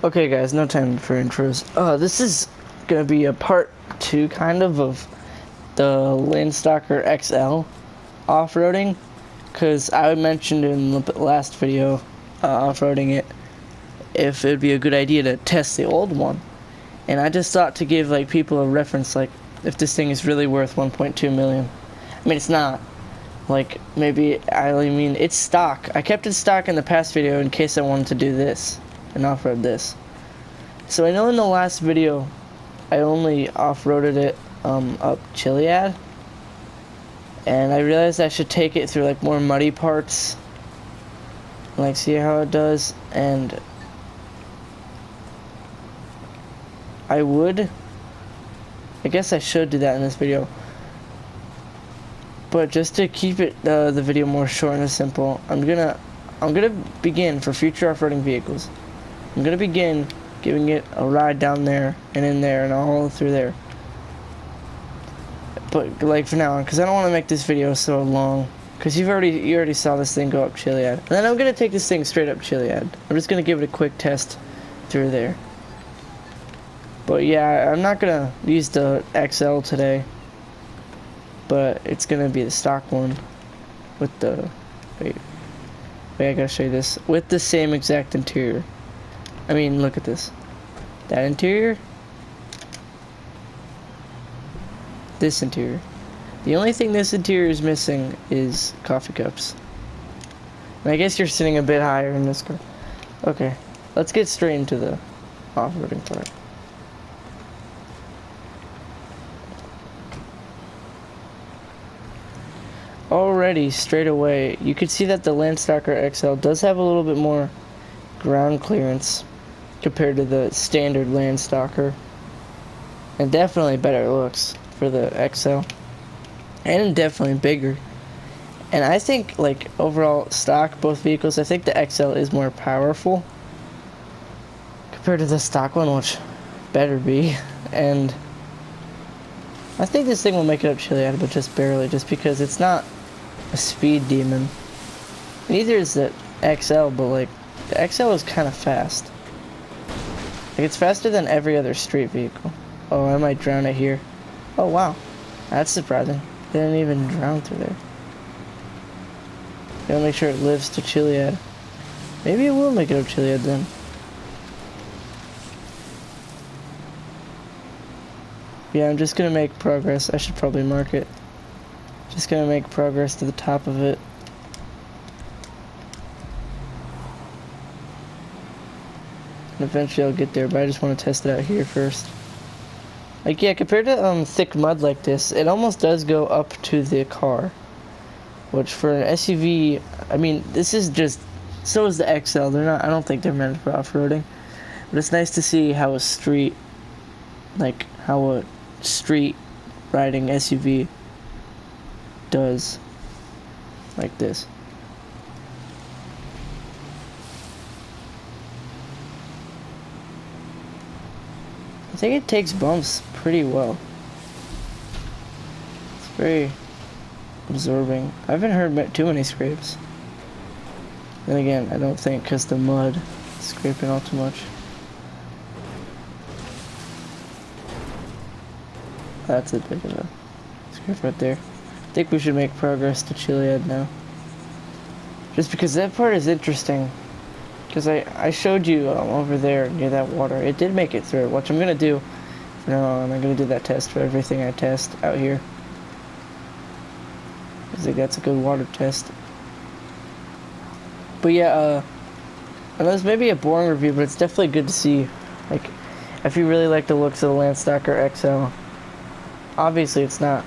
Okay guys, no time for intros. This is gonna be a part 2 kind of the Landstalker XL off-roading, because I mentioned in the last video, off-roading it, if it would be a good idea to test the old one. And I just thought to give like people a reference, like if this thing is really worth 1.2 million. I mean, it's not. Like, maybe, I mean, it's stock. I kept it stock in the past video in case I wanted to do this and off-road this. So I know in the last video I only off-roaded it up Chiliad, and I realized I should take it through like more muddy parts, like see how it does. And I guess I should do that in this video, but just to keep it the video more short and simple, I'm gonna begin for future off-roading vehicles. I'm gonna begin giving it a ride down there and in there and all through there. But like for now, because I don't want to make this video so long, because you already saw this thing go up Chiliad. And then I'm gonna take this thing straight up Chiliad. I'm just gonna give it a quick test through there. But yeah, I'm not gonna use the XL today, but it's gonna be the stock one with the wait, I gotta show you this, with the same exact interior. I mean, look at this. That interior. This interior. The only thing this interior is missing is coffee cups. And I guess you're sitting a bit higher in this car. Okay, let's get straight into the off-roading part. Already, straight away, you can see that the Landstalker XL does have a little bit more ground clearance compared to the standard Landstalker, and definitely better looks for the XL, and definitely bigger. And I think, like, overall stock, both vehicles, I think the XL is more powerful compared to the stock one, which better be. And I think this thing will make it up Chiliad, but just barely, just because it's not a speed demon. Neither is the XL, but like the XL is kind of fast. Like, it's faster than every other street vehicle. Oh, I might drown it here. Oh wow, that's surprising. They didn't even drown through there. Gotta make sure it lives to Chiliad. Maybe it will make it up Chiliad then. Yeah, I'm just gonna make progress. I should probably mark it. Just gonna make progress to the top of it. And eventually I'll get there, but I just want to test it out here first. Like, yeah, compared to thick mud like this, it almost does go up to the car. Which for an SUV, I mean, this is just, so is the XL. They're not, I don't think they're meant for off-roading. But it's nice to see how a street riding SUV does like this. I think it takes bumps pretty well. It's very absorbing. I haven't heard too many scrapes. Then again, I don't think, because the mud is scraping all too much. That's a bit of a scrape right there. I think we should make progress to Chiliad now. Just because that part is interesting. Because I showed you over there near that water. It did make it through. What I'm going to do from now on, I'm going to do that test for everything I test out here. I think that's a good water test. But yeah, I know this may be a boring review, but it's definitely good to see. Like, if you really like the looks of the Landstalker XL. Obviously it's not.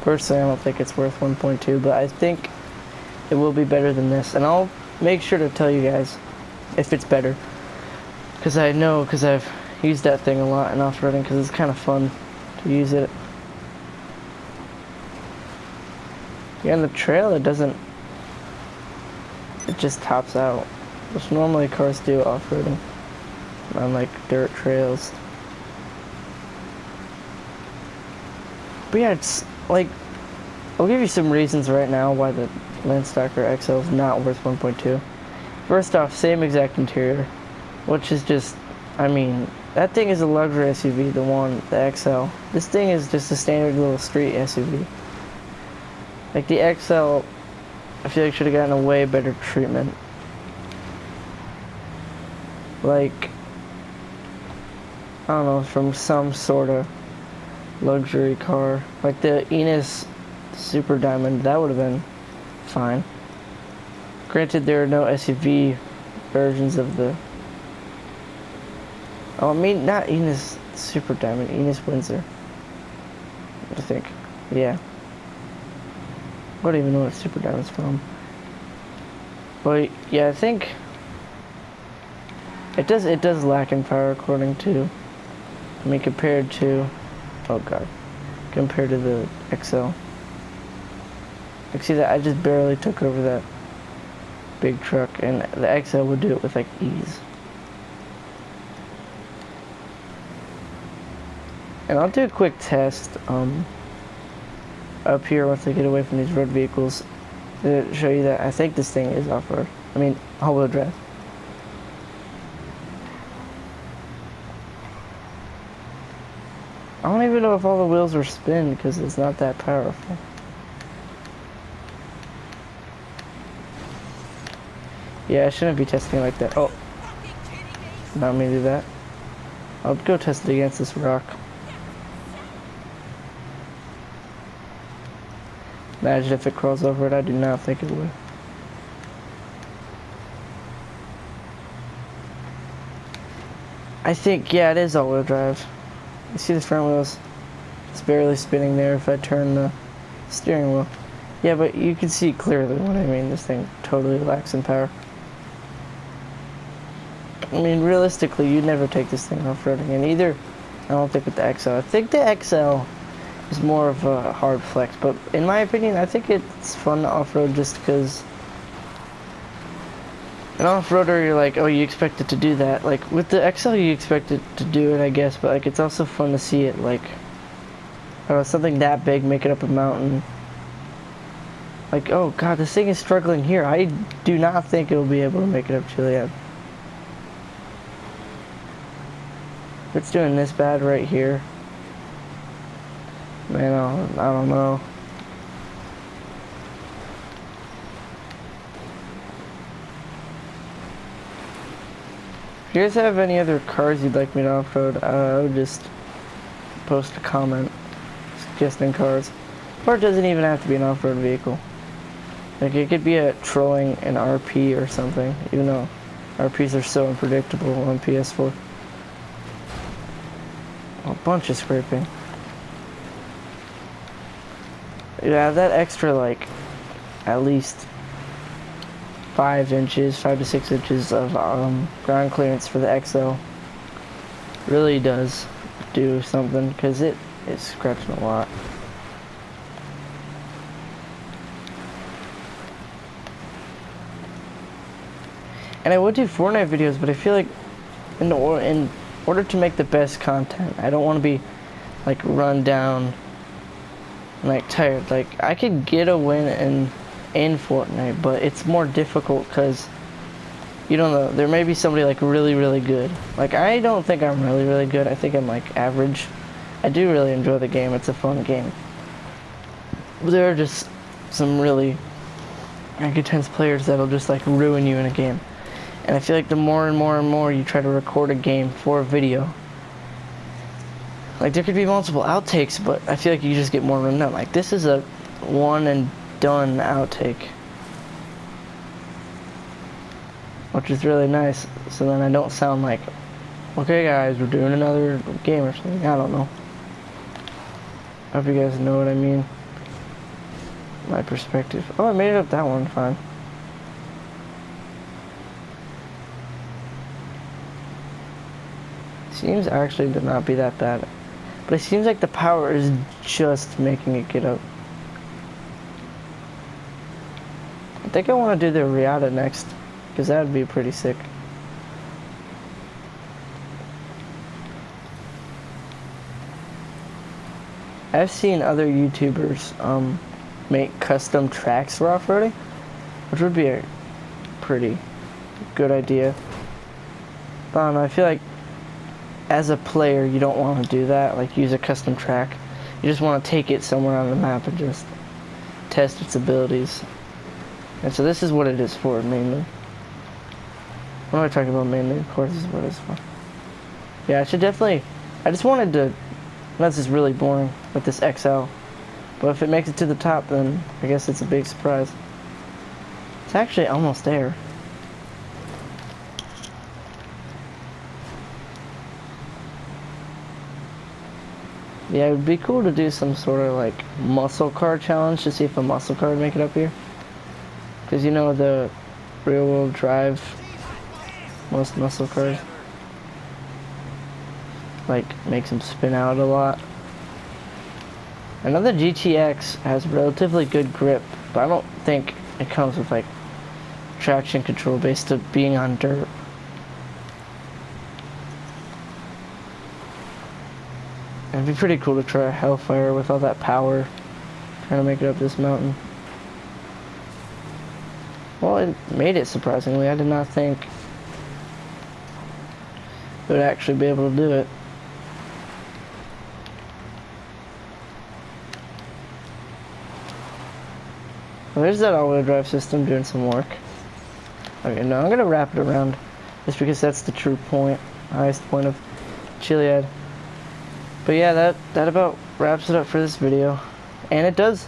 Personally, I don't think it's worth 1.2, but I think it will be better than this. And I'll make sure to tell you guys if it's better. Because I know, because I've used that thing a lot in off-roading, because it's kind of fun to use it. Yeah, on the trail it doesn't, it just tops out. Which normally cars do off-roading on like dirt trails. But yeah, it's like, I'll give you some reasons right now why the Landstalker XL is not worth 1.2. First off, same exact interior, which is just I mean, that thing is a luxury SUV, the XL. This thing is just a standard little street SUV. Like the XL, I feel like should have gotten a way better treatment. Like, I don't know, from some sort of luxury car. Like the Enos Super Diamond, that would have been fine. Granted, there are no SUV versions of the... Oh, I mean, not Enos Super Diamond, Enos Windsor. I think. Yeah. I don't even know what Super Diamond's from. But, yeah, I think... It does lack in power according to... I mean, compared to... Oh, God. Compared to the XL. Like, see that? I just barely took over that big truck, and the XL would do it with, like, ease. And I'll do a quick test up here once I get away from these road vehicles to show you that I think this thing is off-road. I mean, all-wheel drive. I don't even know if all the wheels are spin because it's not that powerful. Yeah, I shouldn't be testing like that. Oh, not me do that. I'll go test it against this rock. Imagine if it crawls over it. I do not think it would. I think, yeah, it is all-wheel drive. You see the front wheels? It's barely spinning there if I turn the steering wheel. Yeah, but you can see clearly what I mean. This thing totally lacks in power. I mean, realistically, you'd never take this thing off-roading, and either, I don't think with the XL. I think the XL is more of a hard flex, but in my opinion, I think it's fun to off-road just because an off-roader, you're like, oh, you expect it to do that. Like, with the XL, you expect it to do it, I guess, but, like, it's also fun to see it, like, I don't know, something that big, make it up a mountain. Like, oh, God, this thing is struggling here. I do not think it'll be able to make it up Chiliad. It's doing this bad right here. Man, I don't know. If you guys have any other cars you'd like me to off-road, I would just post a comment suggesting cars. Or it doesn't even have to be an off-road vehicle. Like, it could be a trolling an RP or something, even though RPs are so unpredictable on PS4. A bunch of scraping. Yeah, that extra, like, at least 5 to 6 inches of ground clearance for the XL really does do something, because it is scratching a lot. And I would do Fortnite videos, but I feel like in order to make the best content, I don't want to be like run down and like tired. Like, I could get a win in Fortnite, but it's more difficult because you don't know, there may be somebody like really good. Like, I don't think I'm really good. I think I'm like average. I do really enjoy the game. It's a fun game. But there are just some really intense players that'll just like ruin you in a game. And I feel like the more and more you try to record a game for a video, like, there could be multiple outtakes, but I feel like you just get more run down. Like, this is a one and done outtake, which is really nice. So then I don't sound like, okay guys, we're doing another game or something. I don't know. I hope you guys know what I mean. My perspective. Oh, I made it up that one fine. Seems actually to not be that bad. But it seems like the power is just making it get up. I think I want to do the Riata next, because that would be pretty sick. I've seen other YouTubers make custom tracks for off-roading, which would be a pretty good idea. But I don't know, I feel like as a player, you don't want to do that, like use a custom track. You just want to take it somewhere on the map and just test its abilities. And so this is what it is for, mainly. What am I talking about mainly? Of course, this is what it's for. Yeah, I should definitely... I just wanted to... This is really boring with this XL. But if it makes it to the top, then I guess it's a big surprise. It's actually almost there. Yeah, it would be cool to do some sort of like muscle car challenge to see if a muscle car would make it up here. Because you know the real world drive, most muscle cars, like makes them spin out a lot. I know the GTX has relatively good grip, but I don't think it comes with like traction control based on being on dirt. It'd be pretty cool to try a Hellfire with all that power, trying to make it up this mountain. Well, it made it surprisingly. I did not think it would actually be able to do it. Well, there's that all-wheel drive system doing some work. Okay, no, I'm gonna wrap it around, just because that's the true point, highest point of Chiliad. But yeah, that about wraps it up for this video. And it does,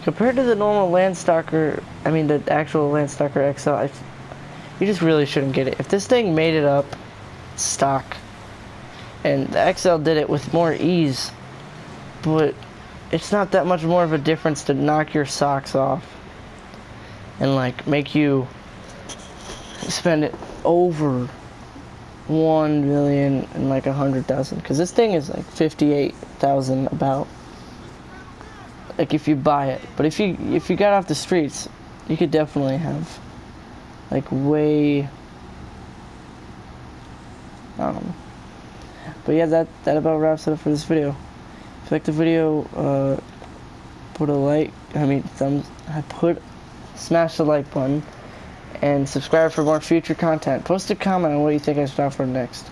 compared to the normal Landstalker, I mean the actual Landstalker XL, you just really shouldn't get it. If this thing made it up stock, and the XL did it with more ease, but it's not that much more of a difference to knock your socks off and like make you spend it over 1 million and like 100,000, because this thing is like 58,000 about, like if you buy it. But if you got off the streets, you could definitely have like way, I don't know. But yeah, that about wraps it up for this video. If you like the video, put a like, smash the like button, and subscribe for more future content. Post a comment on what you think I should offer next.